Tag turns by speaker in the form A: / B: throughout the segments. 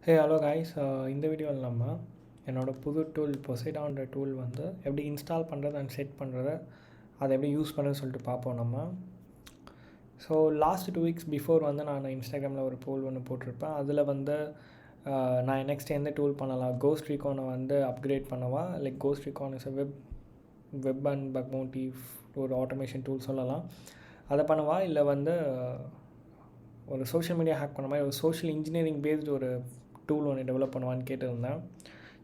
A: Hey hello guys, இந்த வீடியோவில் நம்ம என்னோடய புது டூல் பொசைடான்ற டூல் வந்து எப்படி இன்ஸ்டால் பண்ணுறது அண்ட் செட் பண்ணுறது, அதை எப்படி யூஸ் பண்ணுறது சொல்லிட்டு பார்ப்போம் நம்ம. ஸோ லாஸ்ட் 2 வீக்ஸ் பிஃபோர் வந்து நான் இன்ஸ்டாகிராமில் ஒரு போல் ஒன்று போட்டிருப்பேன். அதில் வந்து நான் நெக்ஸ்ட் எந்த டூல் பண்ணலாம், கோஸ்ட் ரீகானை வந்து அப்கிரேட் பண்ணவா, like ghost recon is web and bug bounty ஒரு ஆட்டோமேஷன் டூல் சொல்லலாம், அதை பண்ணவா, இல்லை வந்து ஒரு சோஷியல் மீடியா ஹேக் பண்ண மாதிரி ஒரு சோஷியல் இன்ஜினியரிங் பேஸ்டு ஒரு டூல் ஒன்று டெவலப் பண்ணுவான்னு கேட்டிருந்தேன்.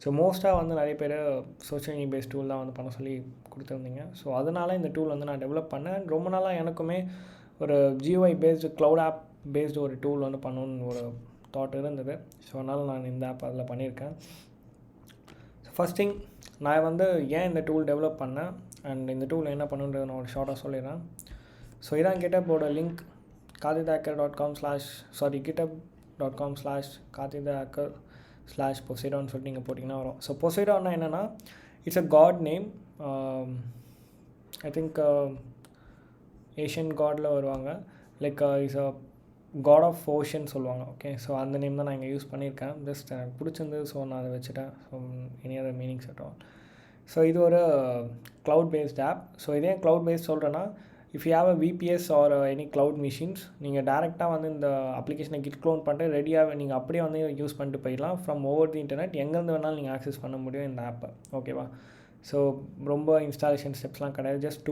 A: ஸோ மோஸ்ட்டாக வந்து நிறைய பேர் சோஷியல் மீடியா பேஸ்ட் டூல் தான் வந்து பண்ண சொல்லி கொடுத்துருந்தீங்க. ஸோ அதனால் இந்த டூல் வந்து நான் டெவலப் பண்ணேன். ரொம்ப நாளாக எனக்குமே ஒரு GUI based cloud app based ஒரு டூல் வந்து பண்ணணுன்னு ஒரு தாட் இருந்தது. ஸோ அதனால் நான் இந்த ஆப் அதில் பண்ணியிருக்கேன். ஸோ ஃபஸ்ட் திங், நான் வந்து ஏன் இந்த டூல் டெவலப் பண்ணேன் அண்ட் இந்த டூல் என்ன பண்ணுன்றது நான் ஒரு ஷார்ட்டாக சொல்லிடுறேன். ஸோ இதான் GitHub-ஓட லிங்க், github.com/kathidhacker/poseidon சொல்லிட்டு நீங்கள் போட்டிங்கன்னா வரும். ஸோ பொசைடான்னா என்னென்னா, it's a god name. I think Asian காடில் வருவாங்க, like is a god of ocean சொல்லுவாங்க. ஓகே, ஸோ அந்த நேம் தான் நான் இங்கே யூஸ் பண்ணியிருக்கேன். ஜஸ்ட் எனக்கு பிடிச்சிருந்தது, ஸோ நான் அதை வச்சுட்டேன். So any other meanings at all. So இது ஒரு க்ளவுட் பேஸ்ட் ஆப். ஸோ இதே க்ளவுட் பேஸ்ட் சொல்கிறேன்னா, if you have a VPS or any cloud machines, நீங்கள் டேரெக்டாக வந்து இந்த அப்ளிகேஷனை கிட் க்ளோன் பண்ணிட்டு ரெடியாக நீங்கள் அப்படியே வந்து யூஸ் பண்ணிட்டு போயிடலாம். ஃப்ரம் ஓவர் தி இன்டர்நெட் எங்கேருந்து வேணாலும் நீங்கள் ஆக்சஸ் பண்ண முடியும் இந்த ஆப்பை. ஓகேவா? ஸோ ரொம்ப இன்ஸ்டாலேஷன் ஸ்டெப்ஸ்லாம் கிடையாது. ஜஸ்ட்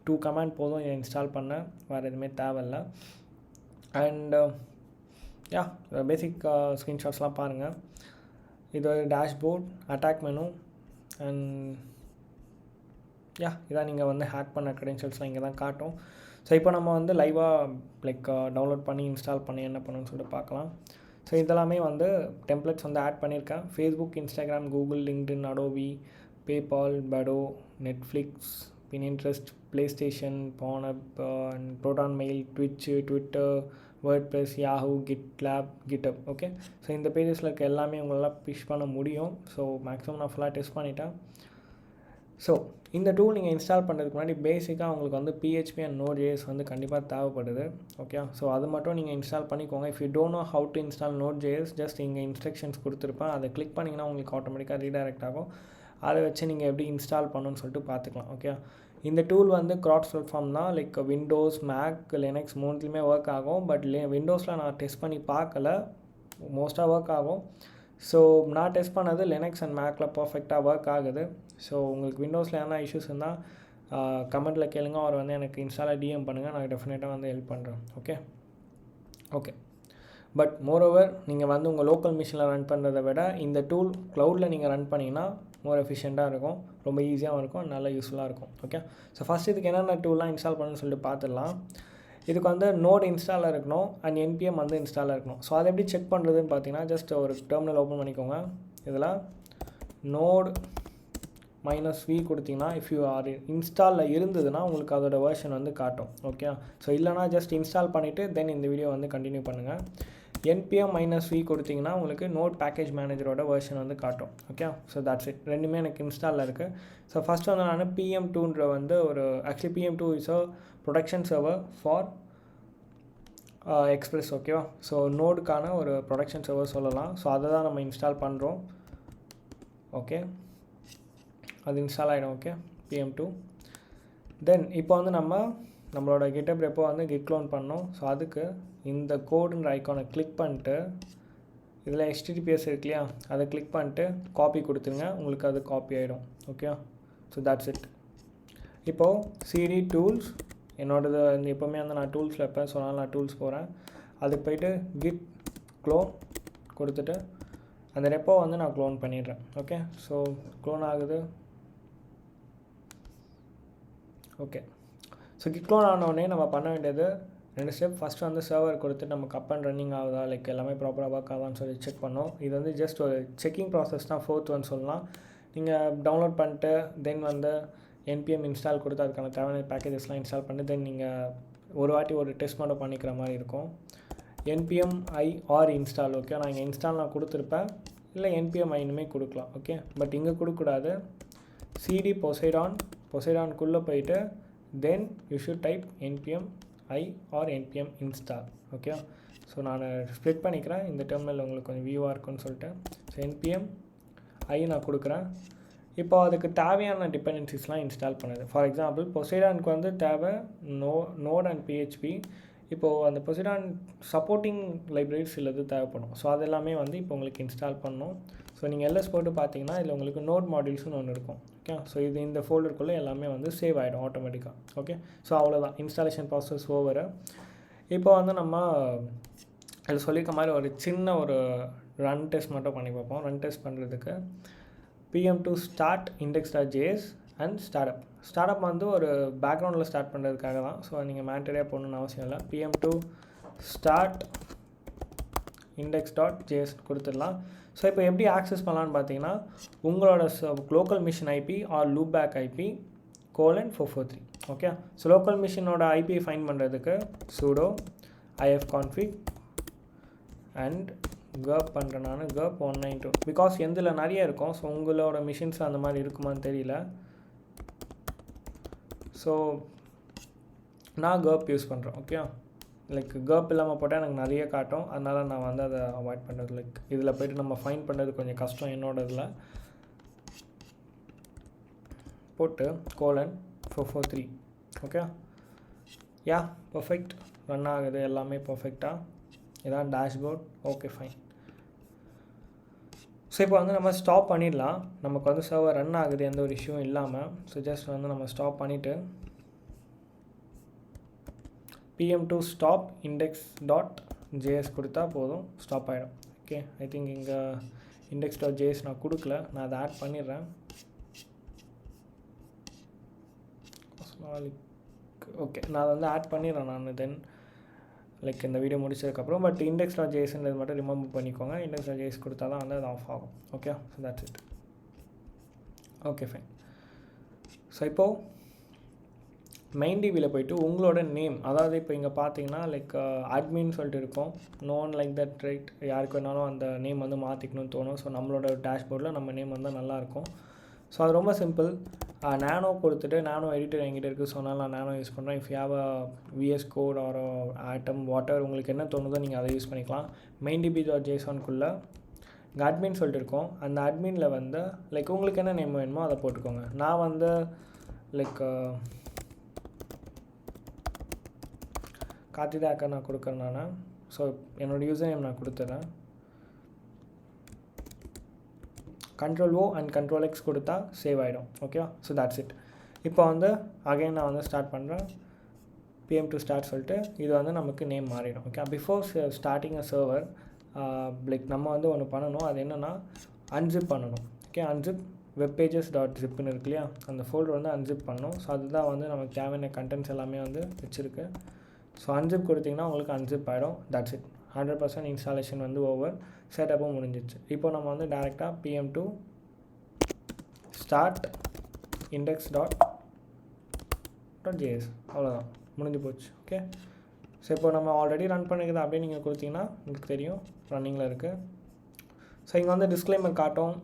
A: டூ கமாண்ட் போதும் இதை இன்ஸ்டால் பண்ண, வேறு எதுவுமே தேவையில்லை. அண்ட் யா, பேசிக் ஸ்க்ரீன்ஷாட்ஸ்லாம் பாருங்கள். இது ஒரு டேஷ்போர்ட், அட்டாக் மெனு, அண்ட் இதான் நீங்கள் வந்து ஹேக் பண்ண க்ரெடென்ஷியல்ஸ்லாம் இங்கே தான் காட்டும். ஸோ இப்போ நம்ம வந்து லைவாக லைக் டவுன்லோட் பண்ணி இன்ஸ்டால் பண்ணி என்ன பண்ணணும்னு சொல்லிட்டு பார்க்கலாம். ஸோ இதெல்லாமே வந்து டெம்ப்ளேட்ஸ் வந்து ஆட் பண்ணியிருக்கேன். Facebook, Instagram, Google, LinkedIn, Adobe, PayPal, Badoo, Netflix, Pinterest, PlayStation, பானப், and ProtonMail, Twitter, WordPress, Yahoo, GitLab, GitHub. Okay, so இந்த பேஜஸில் இருக்க எல்லாமே உங்களால் பிஷ் பண்ண முடியும். ஸோ மேக்ஸிமம் நான் ஃபுல்லாக டெஸ்ட் பண்ணிட்டேன். ஸோ இந்த டூல் நீங்கள் இன்ஸ்டால் பண்ணுறதுக்கு முன்னாடி பேசிக்காக உங்களுக்கு வந்து PHP அண்ட் Node.js வந்து கண்டிப்பாக தேவைப்படுது. ஓகே, ஸோ அது மட்டும் நீங்கள் இன்ஸ்டால் பண்ணிக்கோங்க. If you don't know how to install Node.js, just இங்கே இன்ஸ்ட்ரக்ஷன்ஸ் கொடுத்துருப்பேன், அதை கிளிக் பண்ணிங்கன்னா உங்களுக்கு ஆட்டோமேட்டிக்காக ரீடைரக்ட் ஆகும். அதை வச்சு நீங்கள் எப்படி இன்ஸ்டால் பண்ணணும்னு சொல்லிட்டு பார்த்துக்கலாம். ஓகே, இந்த டூல் வந்து கிராஸ் பிளாட்ஃபார்ம் தான், லைக் விண்டோஸ், மேக், லினக்ஸ் மூணுத்துலேயுமே ஒர்க் ஆகும். பட் விண்டோஸில் நான் டெஸ்ட் பண்ணி பார்க்கல, மோஸ்ட்டாக ஒர்க் ஆகும். ஸோ நான் டெஸ்ட் பண்ணது லினக்ஸ் அண்ட் மேக்கில் பர்ஃபெக்டாக ஒர்க் ஆகுது. ஸோ உங்களுக்கு விண்டோஸில் எதனா இஷ்யூஸ் இருந்தால் கமெண்ட்டில் கேளுங்க, அவர் வந்து எனக்கு இன்ஸ்டாலாக DM பண்ணுங்கள், நான் டெஃபினட்டாக வந்து ஹெல்ப் பண்ணுறேன். ஓகே. பட் மோரோவர் நீங்கள் வந்து உங்கள் லோக்கல் மிஷினில் ரன் பண்ணுறதை விட இந்த டூல் க்ளவுடில் நீங்கள் ரன் பண்ணிங்கன்னா மோர் எஃபிஷியண்ட்டாக இருக்கும், ரொம்ப ஈஸியாகவும் இருக்கும், நல்லா யூஸ்ஃபுல்லாக இருக்கும். ஓகே, ஸோ ஃபஸ்ட் இதுக்கு என்னென்ன டூல்லாம் இன்ஸ்டால் பண்ணணும்னு சொல்லிட்டு பார்த்துடலாம். இதுக்கு வந்து நோட் இன்ஸ்டாலாக இருக்கணும் அண்ட் NPM வந்து இன்ஸ்டாலாக இருக்கணும். ஸோ அதை எப்படி செக் பண்ணுறதுன்னு பார்த்தீங்கன்னா, ஜஸ்ட் ஒரு டெர்மினல் ஓப்பன் பண்ணிக்கோங்க. இதில் node -v கொடுத்தீங்கன்னா, இஃப் யூ ஆர் இன்ஸ்டாலில் இருந்ததுன்னா உங்களுக்கு அதோட வெர்ஷன் வந்து காட்டும். ஓகே, ஸோ இல்லைனா ஜஸ்ட் இன்ஸ்டால் பண்ணிவிட்டு தென் இந்த வீடியோ வந்து கண்டினியூ பண்ணுங்கள். NPM -v கொடுத்தீங்கன்னா உங்களுக்கு நோட் பேக்கேஜ் மேனேஜரோட வெர்ஷன் வந்து காட்டும். Okay, so that's it. ரெண்டுமே எனக்கு இன்ஸ்டாலில் இருக்குது. ஸோ ஃபஸ்ட் வந்து நான் PM2ன்ற வந்து ஒரு actually PM2 is a production server for express. ஓகேவா? ஸோ நோடுக்கான ஒரு ப்ரொடக்ஷன் சர்வர் சொல்லலாம். ஸோ அதை தான் நம்ம இன்ஸ்டால் பண்ணுறோம். ஓகே, அது இன்ஸ்டால் ஆகிடும். Okay, PM2. தென் இப்போ வந்து நம்மளோட GitHub ரெப்போ வந்து கிட் க்ளோன் பண்ணோம். ஸோ அதுக்கு இந்த கோடுன்ற ஐக்கானை கிளிக் பண்ணிட்டு இதில் HTTPS இருக்கு இல்லையா, அதை கிளிக் பண்ணிட்டு காப்பி கொடுத்துருங்க, உங்களுக்கு அது காப்பி ஆகிடும். Okay, so that's it. இப்போது CD டூல்ஸ், என்னோடது எப்போவுமே வந்து நான் டூல்ஸில் இருப்பேன், ஸோ அதனால் நான் டூல்ஸ் போகிறேன். அதுக்கு போய்ட்டு கிட் க்ளோன் கொடுத்துட்டு அந்த ரெப்போ வந்து நான் க்ளோன் பண்ணிடுறேன். ஓகே, ஸோ க்ளோன் ஆகுது. ஓகே, ஸோ கிட் க்ளோன் ஆனோடனே நம்ம பண்ண வேண்டியது 2 ஸ்டெப். ஃபஸ்ட்டு வந்து சர்வர் கொடுத்துட்டு நமக்கு அப் அண்ட் ரன்னிங் ஆகுதா, லைக் எல்லாமே ப்ராப்பராக ஒர்க் ஆகுதான்னு சொல்லி செக் பண்ணோம். இது வந்து ஜஸ்ட் ஒரு செக்கிங் ப்ராசஸ் தான், 4th ஒன் சொல்லலாம். நீங்கள் டவுன்லோட் பண்ணிட்டு தென் வந்து NPM இன்ஸ்டால் கொடுத்து அதுக்கான தேவையான பேக்கேஜஸ்லாம் இன்ஸ்டால் பண்ணி தென் நீங்கள் ஒரு வாட்டி ஒரு டெஸ்ட் மட்டும் பண்ணிக்கிற மாதிரி இருக்கும். NPM i or install. Okay, நான் இங்கே இன்ஸ்டால் நான் கொடுத்துருப்பேன், இல்லை NPM iனுமே கொடுக்கலாம். ஓகே, பட் இங்கே கொடுக்கக்கூடாது. CD பொசைடான்குள்ளே போயிட்டு தென் you should type NPM i or NPM install. Okay, so நான் ஸ்ப்ளிட் பண்ணிக்கிறேன், இந்த டெர்மினல் உங்களுக்கு கொஞ்சம் வியூவாக இருக்குன்னு சொல்லிட்டு. ஸோ npm i நான் கொடுக்குறேன். இப்போ அதுக்கு தேவையான டிபெண்டன்சிஸ்லாம் இன்ஸ்டால் பண்ணுது. ஃபார் எக்ஸாம்பிள் பொசைடானுக்கு வந்து தேவை நோட் அண்ட் PHP. இப்போது அந்த பொசைடான் சப்போர்ட்டிங் லைப்ரரிஸ் சிலது தேவைப்படும். ஸோ அது எல்லாமே வந்து இப்போ உங்களுக்கு இன்ஸ்டால் பண்ணணும். ஸோ நீங்கள் எல்எஸ் போட்டு பார்த்தீங்கன்னா இதில் உங்களுக்கு நோட் மாடியூல்ஸ்னு ஒன்று இருக்கும். ஓகே, ஸோ இது இந்த ஃபோல்டருக்குள்ளே எல்லாமே வந்து சேவ் ஆகிடும் ஆட்டோமேட்டிக்காக. ஓகே, ஸோ அவ்வளோதான், இன்ஸ்டாலேஷன் ப்ராசஸ் ஓவர். இப்போ வந்து நம்ம அதில் சொல்லியிருக்க மாதிரி ஒரு சின்ன ஒரு ரன் டெஸ்ட் மட்டும் பண்ணி பார்ப்போம். ரன் டெஸ்ட் பண்ணுறதுக்கு pm2 start index.js and startup வந்து ஒரு பேக்ரவுண்டில் ஸ்டார்ட் பண்ணுறதுக்காக தான். ஸோ நீங்கள் மேண்டரியாக போடணுன்னு அவசியம் இல்லை. pm2 start index.js கொடுத்துடலாம். ஸோ இப்போ எப்படி ஆக்சஸ் பண்ணலான்னு பார்த்தீங்கன்னா உங்களோட local machine IP or loopback IP :443. Okay, so local மிஷினோட ஐபியை ஃபைன் பண்ணுறதுக்கு sudo ifconfig அண்ட் GURP பண்ணுறேன் நான், GURP 192. பிகாஸ் எந்தில் நிறைய இருக்கும். ஸோ உங்களோட மிஷின்ஸ் அந்த மாதிரி இருக்குமான்னு தெரியல. ஸோ நான் GURP யூஸ் பண்ணுறேன். ஓகே, லைக் GURP இல்லாமல் போட்டால் எனக்கு நிறைய காட்டும். அதனால் நான் வந்து அதை அவாய்ட் பண்ணுறது. லைக் இதில் போய்ட்டு நம்ம ஃபைன் பண்ணுறது கொஞ்சம் கஷ்டம் என்னோட இதில். போட்டு :443. ஓகே, யா பர்ஃபெக்ட், ரன் ஆகுது எல்லாமே பர்ஃபெக்டாக. இதான் டேஷ்போர்ட். Okay fine. ஸோ இப்போ வந்து நம்ம ஸ்டாப் பண்ணிடலாம். நமக்கு வந்து சர்வர் ரன் ஆகுது எந்த ஒரு இஷ்யூவும் இல்லாமல். ஸோ ஜஸ்ட் வந்து நம்ம ஸ்டாப் பண்ணிவிட்டு pm2 stop index.js கொடுத்தா போதும், ஸ்டாப் ஆகிடும். ஓகே, ஐ திங்க் இங்கே index.js நான் கொடுக்கல, நான் அதை ஆட் பண்ணிடுறேன். ஓகே, நான் அதை வந்து ஆட் பண்ணிடுறேன் நான் தென் லைக் இந்த வீடியோ முடிச்சதுக்கப்புறம். பட் index.jsன்றது மட்டும் ரிமூவ் பண்ணிக்கோங்க. index.js கொடுத்தா தான் வந்து அது ஆஃப் ஆகும். Okay, so that's it. Okay fine. So இப்போது மெயின் டிவியில் போய்ட்டு உங்களோட நேம், அதாவது இப்போ இங்கே பார்த்தீங்கன்னா லைக் அட்மின்னு சொல்லிட்டு இருக்கும். No one like that right, யாருக்கு வேணாலும் அந்த நேம் வந்து மாற்றிக்கணும்னு தோணும். ஸோ நம்மளோட டேஷ்போர்டில் நம்ம நேம் வந்தால் நல்லாயிருக்கும். ஸோ அது ரொம்ப சிம்பிள். நானோ கொடுத்துட்டு நானோ எடிட்டர் என்கிட்ட இருக்குது, சொன்னால் நான் நானோ யூஸ் பண்ணுறேன். If you have a VS Code or atom water உங்களுக்கு என்ன தோணுதோ நீங்கள் அதை யூஸ் பண்ணிக்கலாம். maindb.json-குள்ளே இங்கே அட்மின் சொல்லிட்டு இருக்கோம். அந்த அட்மினில் வந்து லைக் உங்களுக்கு என்ன நேம் வேணுமோ அதை போட்டுக்கோங்க. நான் வந்து லைக் கார்த்திதாக்கா நான் கொடுக்குறேன் நான். ஸோ என்னோடய யூசர் நேம் நான் கொடுத்துட்றேன். Ctrl+O அண்ட் Ctrl+X கொடுத்தா சேவ் ஆகிடும். ஓகேவா, ஸோ தட்ஸ் இட். இப்போ வந்து அகைன் நான் வந்து ஸ்டார்ட் பண்ணுறேன். pm2 start சொல்லிட்டு இது வந்து நமக்கு நேம் மாறிடும். ஓகே, பிஃபோர் ஸ்டார்டிங் அ சர்வர் லைக் நம்ம வந்து ஒன்று பண்ணணும். அது என்னென்னா அன்சிப் பண்ணணும். ஓகே, அன்சிப் webpages.zipன்னு இருக்கு இல்லையா, அந்த ஃபோல்டர் வந்து அன்சிப் பண்ணணும். ஸோ அதுதான் வந்து நமக்கு தேவையான கண்டென்ட்ஸ் எல்லாமே வந்து வச்சுருக்கு. ஸோ அன்சிப் கொடுத்திங்கன்னா உங்களுக்கு அன்சிப் ஆகிடும். That's it. 100% இன்ஸ்டாலேஷன் வந்து ஓவர், செட்டப்பும் முடிஞ்சிச்சு. இப்போ நம்ம வந்து டேரெக்டாக pm2 start index.js அவ்வளோதான், முடிஞ்சு போச்சு. ஓகே, ஸோ இப்போ நம்ம ஆல்ரெடி ரன் பண்ணிக்கிறது அப்படியே நீங்கள் கொடுத்தீங்கன்னா உங்களுக்கு தெரியும் ரன்னிங்கில் இருக்குது. ஸோ இங்கே வந்து டிஸ்க்ளைமர் காட்டும்.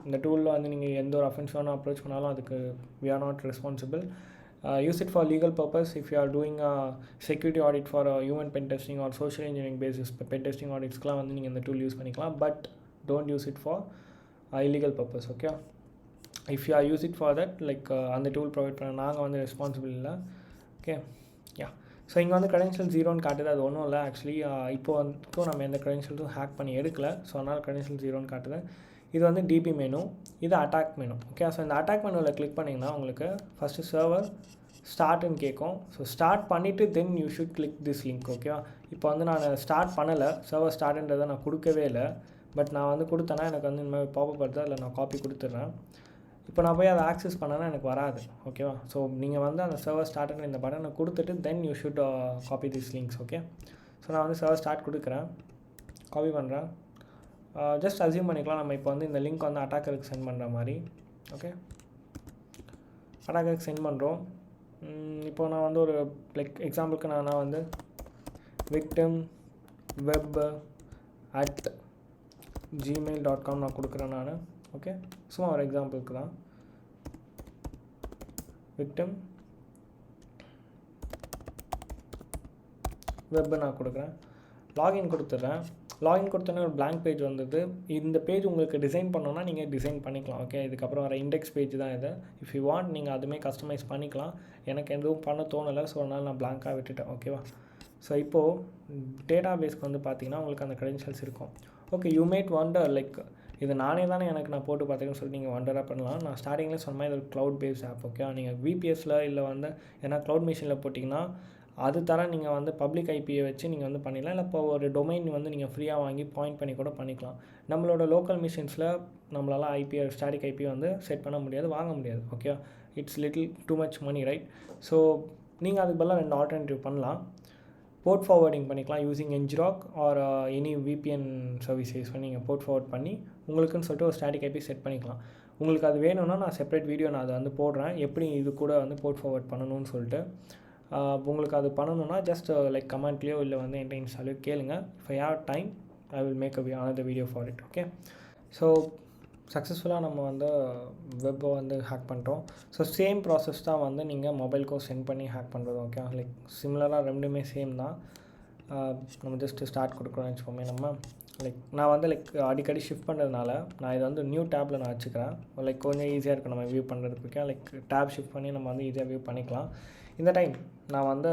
A: இந்த டூலில் வந்து நீங்கள் எந்த ஒரு அஃபென்ஸ் வேணும் அப்ரோச் பண்ணாலும் அதுக்கு we are not responsible. Use it for legal purpose if you are doing a security audit for a human pen testing or social engineering basis. pen testing auditsக்குலாம் வந்து நீங்கள் இந்த டூல் யூஸ் பண்ணிக்கலாம். But don't use it for illegal purpose. Okay, if you are use it for that like அந்த tool provide பண்ண நாங்கள் வந்து responsible இல்லை. Okay, யா. So இங்கே வந்து credential 0ன்னு காட்டுது. அது ஒன்றும் இல்லை ஆக்சுவலி. இப்போ வந்து நம்ம எந்த credentials ஹேக் பண்ணி எடுக்கல. ஸோ அதனால் credential 0ன்னு காட்டுது. இது வந்து DB மெனு, இது அட்டாக் மெனு. ஓகே, ஸோ இந்த அட்டாக் மெனுவில் கிளிக் பண்ணிங்கன்னா உங்களுக்கு ஃபஸ்ட்டு சர்வர் ஸ்டார்ட்னு கேட்கும். ஸோ ஸ்டார்ட் பண்ணிவிட்டு தென் you should click this link. ஓகேவா, இப்போ வந்து நான் ஸ்டார்ட் பண்ணலை, சர்வர் ஸ்டார்ட்ன்றதை நான் கொடுக்கவே இல்லை. பட் நான் வந்து கொடுத்தேன்னா எனக்கு வந்து இந்த மாதிரி பாப்பப் வருது, அதில் நான் காப்பி கொடுத்துட்றேன். இப்போ நான் போய் அதை ஆக்சஸ் பண்ணேன்னா எனக்கு வராது. ஓகேவா, ஸோ நீங்கள் வந்து அந்த சர்வர் ஸ்டார்ட்னு இந்த பட்டனை கொடுத்துட்டு then you should copy this links. Okay, so நான் வந்து சர்வர் ஸ்டார்ட் கொடுக்குறேன், காப்பி பண்ணுறேன். ஜஸ்ட் அசியூம் பண்ணிக்கலாம் நம்ம இப்போ வந்து இந்த லிங்க் வந்து அட்டாக்கருக்கு சென்ட் பண்ணுற மாதிரி. ஓகே, அட்டாக்கருக்கு சென்ட் பண்ணுறோம். இப்போ நான் வந்து ஒரு லைக் எக்ஸாம்பிளுக்கு நான் வந்து victim web@gmail.com நான் கொடுக்குறேன் நான். ஓகே, சும்மா ஒரு எக்ஸாம்பிளுக்கு தான். victim web நான் கொடுக்குறேன். லாகின் கொடுத்துட்றேன். லாகின் கொடுத்தோன்னே ஒரு blank பேஜ் வந்தது. இந்த பேஜ் உங்களுக்கு டிசைன் பண்ணணுன்னா நீங்கள் டிசைன் பண்ணிக்கலாம். ஓகே, இதுக்கப்புறம் வர இண்டெக்ஸ் பேஜ் தான் இது. இஃப் யூ வாண்ட் நீங்கள் அதுவுமே கஸ்டமைஸ் பண்ணிக்கலாம். எனக்கு எதுவும் பண்ண தோணலை, ஸோ அதனால் நான் blank-ஆ விட்டுட்டேன். ஓகேவா? ஸோ இப்போது டேட்டா பேஸ்க்கு வந்து பார்த்தீங்கன்னா உங்களுக்கு அந்த க்ரெடென்ஷியல்ஸ் இருக்கும். Okay, you might wonder like இது நானே தானே எனக்கு நான் போட்டு பார்த்துக்கன்னு சொல்லி நீங்கள் வண்டராக பண்ணலாம். நான் ஸ்டார்டிங்கில் சொன்ன மாதிரி இது ஒரு க்ளவுட் பேஸ்ட் ஆப். ஓகே, நீங்கள் விபிஎஸ்சில் இல்லை வந்து ஏன்னா க்ளவுட் மிஷினில் போட்டிங்கன்னா அது தர நீங்கள் வந்து பப்ளிக் ஐபியை வச்சு நீங்கள் வந்து பண்ணிடலாம். இல்லை இப்போ ஒரு டொமைன் வந்து நீங்கள் ஃப்ரீயாக வாங்கி பாயிண்ட் பண்ணி கூட பண்ணிக்கலாம். நம்மளோட லோக்கல் மிஷின்ஸில் நம்மளால் ஐபிஐ ஸ்டாட்டிக் ஐபி வந்து செட் பண்ண முடியாது, வாங்க முடியாது. Okay, it's little too much money, right? So நீங்கள் அதுக்கு பதிலாக 2 ஆல்டர்னேட்டிவ் பண்ணலாம். போர்ட் ஃபார்வர்டிங் பண்ணிக்கலாம் using ngrok or any VPN service use பண்ணி நீங்கள் போர்ட் ஃபார்வர்ட் பண்ணி உங்களுக்குன்னு சொல்லிட்டு ஒரு ஸ்டாட்டிக் ஐபி செட் பண்ணிக்கலாம். உங்களுக்கு அது வேணும்னா நான் செப்பரேட் வீடியோ நான் அதை வந்து போடுறேன், எப்படி இது கூட வந்து போர்ட் ஃபார்வர்ட் பண்ணணும்னு சொல்லிட்டு. உங்களுக்கு அது பண்ணணுன்னா ஜஸ்ட் லைக் கமெண்ட்லேயோ இல்லை வந்து என்கிட்ட இன்ஸ்டாலையோ கேளுங்க. If I have time I will make another video for it. Okay, so சக்ஸஸ்ஃபுல்லாக நம்ம வந்து வெப்பை வந்து ஹேக் பண்ணிட்டோம். ஸோ சேம் ப்ராசஸ் தான் வந்து நீங்கள் மொபைலுக்கும் சென்ட் பண்ணி ஹேக் பண்ணுறது. ஓகே, லைக் சிமிலராக ரெண்டுமே சேம் தான். நம்ம ஜஸ்ட்டு ஸ்டார்ட் கொடுக்குறோம்னு வச்சுக்கோமே. நம்ம லைக் நான் வந்து லைக் அடிக்கடி ஷிஃப்ட் பண்ணுறதுனால நான் இதை வந்து நியூ டேப்பில் நான் வச்சுக்கிறேன். லைக் கொஞ்சம் ஈஸியாக இருக்கும் நம்ம வியூ பண்ணுறதுக்கு. ஓகே, லைக் டேப் ஷிஃப்ட் பண்ணி நம்ம வந்து ஈஸியாக வியூ பண்ணிக்கலாம். இந்த டைம் நான் வந்து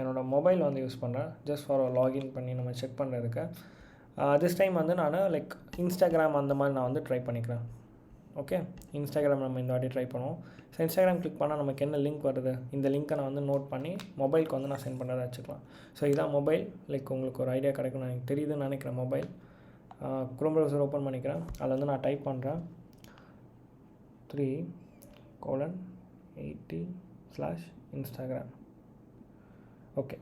A: என்னோடய மொபைல் வந்து யூஸ் பண்ணுறேன் ஜஸ்ட் ஃபார் லாகின் பண்ணி நம்ம செக் பண்ணுறதுக்கு. திஸ் டைம் வந்து நான் லைக் இன்ஸ்டாகிராம் அந்த மாதிரி நான் வந்து ட்ரை பண்ணிக்கிறேன். ஓகே, இன்ஸ்டாகிராம் நம்ம இந்த வாட்டி ட்ரை பண்ணுவோம். ஸோ இன்ஸ்டாகிராம் கிளிக் பண்ணால் நமக்கு என்ன லிங்க் வருது, இந்த லிங்க்கை நான் வந்து நோட் பண்ணி மொபைலுக்கு வந்து நான் சென்ட் பண்ணுறதை வச்சுக்கலாம். ஸோ இதான் மொபைல். லைக் உங்களுக்கு ஒரு ஐடியா கிடைக்கும் எனக்கு தெரியுதுன்னு நினைக்கிறேன். மொபைல் குரோம் ப்ரௌசர் ஓப்பன் பண்ணிக்கிறேன். அதில் வந்து நான் டைப் பண்ணுறேன் 3:80/Instagram. ஓகே,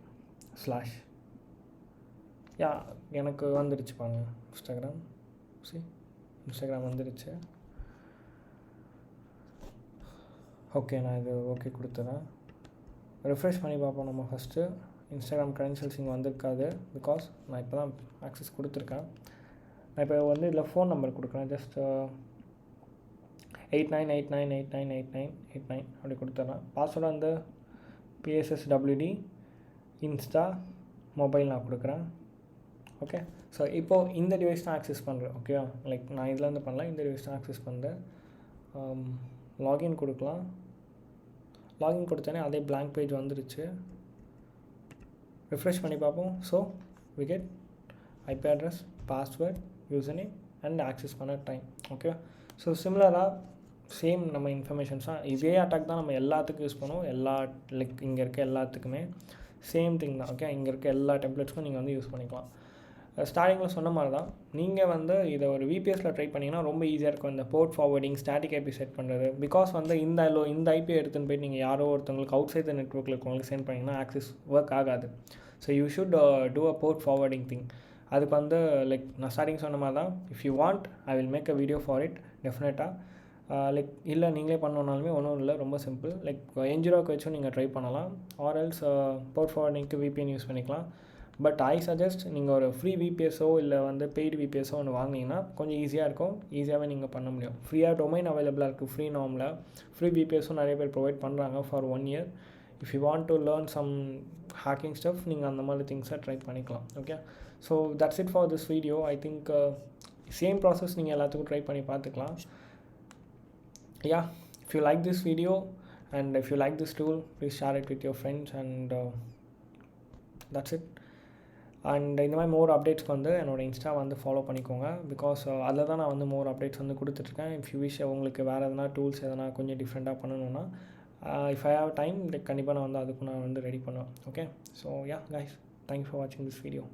A: ஸ்லாஷ் யா எனக்கு வந்துடுச்சு பாருங்க இன்ஸ்டாகிராம் வந்துடுச்சு. ஓகே, நான் இது ஓகே கொடுத்துறேன். ரெஃப்ரெஷ் பண்ணி பார்ப்போம். நம்ம ஃபஸ்ட்டு இன்ஸ்டாகிராம் க்ரெடென்ஷியல்ஸ் இங்கே வந்திருக்காது, பிகாஸ் நான் இப்போ தான் ஆக்சஸ் கொடுத்துருக்கேன். நான் இப்போ வந்து இதில் ஃபோன் நம்பர் கொடுக்குறேன். ஜஸ்ட் 8989898989 அப்படி கொடுத்துட்றேன். பாஸ்வேர்டு வந்து PSSWD இன்ஸ்டா மொபைல் நான் கொடுக்குறேன். ஓகே, ஸோ இப்போது இந்த டிவைஸ் தான் ஆக்சஸ் பண்ணுறேன். ஓகேவா, லைக் நான் இதுலேருந்து பண்ணலாம், இந்த டிவைஸ் தான் ஆக்சஸ் பண்ணுறேன். லாகின் கொடுக்கலாம். லாகின் கொடுத்தோன்னே அதே blank பேஜ் வந்துருச்சு. ரிஃப்ரெஷ் பண்ணி பார்ப்போம். So we get IP address, password, user name and access பண்ண டைம். ஓகே, ஸோ சிமிலராக சேம் நம்ம இன்ஃபர்மேஷன்ஸ் தான். இதே அட்டாக் தான் நம்ம எல்லாத்துக்கும் யூஸ் பண்ணுவோம். லைக் இங்கே இருக்க எல்லாத்துக்குமே சேம் திங் தான். ஓகே, இங்கே இருக்க எல்லா டெம்ப்ளேட்ஸ்க்கும் நீங்கள் வந்து யூஸ் பண்ணிக்கலாம். ஸ்டார்டிங்கில் சொன்ன மாதிரி தான் நீங்கள் வந்து இதை ஒரு விபிஎஸ்சில் ட்ரை பண்ணிங்கன்னா ரொம்ப ஈஸியாக இருக்கும். இந்த port forwarding, static IP set பண்ணுறது. பிகாஸ் வந்து இந்த ஐபி எடுத்துன்னு போய்ட்டு நீங்கள் யாரோ ஒருத்தவங்களுக்கு அவுட் சைட் த நெட்ஒர்க்கில் இருக்கவங்களுக்கு சென்ட் பண்ணிங்கன்னா ஆக்சஸ் ஒர்க் ஆகாது. So you should do a port forwarding thing. அதுக்கு வந்து லைக் நான் ஸ்டார்டிங் சொன்ன மாதிரி தான், if you want I will make a video for it டெஃபினட்டாக. லைக் இல்லை நீங்களே பண்ணணுன்னாலுமே ஒன்றும் இல்லை, ரொம்ப சிம்பிள். லைக் ngrok வச்சும் நீங்கள் ட்ரை பண்ணலாம். ஆர் எல்ஸ் போர்ட் ஃபார்வர்டிங்க்கு VPN யூஸ் பண்ணிக்கலாம். பட் ஐ சஜஸ்ட் நீங்கள் ஒரு ஃப்ரீ விபிஎஸ்ஸோ இல்லை வந்து பெய்டு விபிஎஸ்ஸோ ஒன்று வாங்கினீங்கன்னா கொஞ்சம் ஈஸியாக இருக்கும். ஈஸியாகவே நீங்கள் பண்ண முடியும். ஃப்ரீயாக டொமைன் அவைலபிளாக இருக்குது. ஃப்ரீ நார்மில் ஃப்ரீ விபிஎஸ்ஸும் நிறைய பேர் ப்ரொவைட் பண்ணுறாங்க for 1 year. If you want to learn some hacking stuff நீங்கள் அந்த மாதிரி திங்ஸை ட்ரை பண்ணிக்கலாம். Okay, so that's it for this video. I think same process நீங்கள் எல்லாத்துக்கும் ட்ரை பண்ணி பார்த்துக்கலாம். Yeah, if you like this video and if you like this tool, please share it with your friends and that's it. And இந்த மாதிரி மோர் அப்டேட்ஸ்க்கு வந்து என்னோடய Insta வந்து follow பண்ணிக்கோங்க. பிகாஸ் அதில் தான் நான் வந்து மோர் அப்டேட்ஸ் வந்து கொடுத்துட்ருக்கேன். இஃப் யூ விஷ் உங்களுக்கு வேறு எதனா டூல்ஸ் எதனா கொஞ்சம் டிஃப்ரெண்ட்டாக பண்ணணுன்னா இஃப் ஐ ஹேவ் டைம் கண்டிப்பாக நான் வந்து அதுக்கு நான் வந்து ரெடி பண்ணுவேன். Okay, so yeah guys, thanks for வாட்சிங் திஸ் வீடியோ.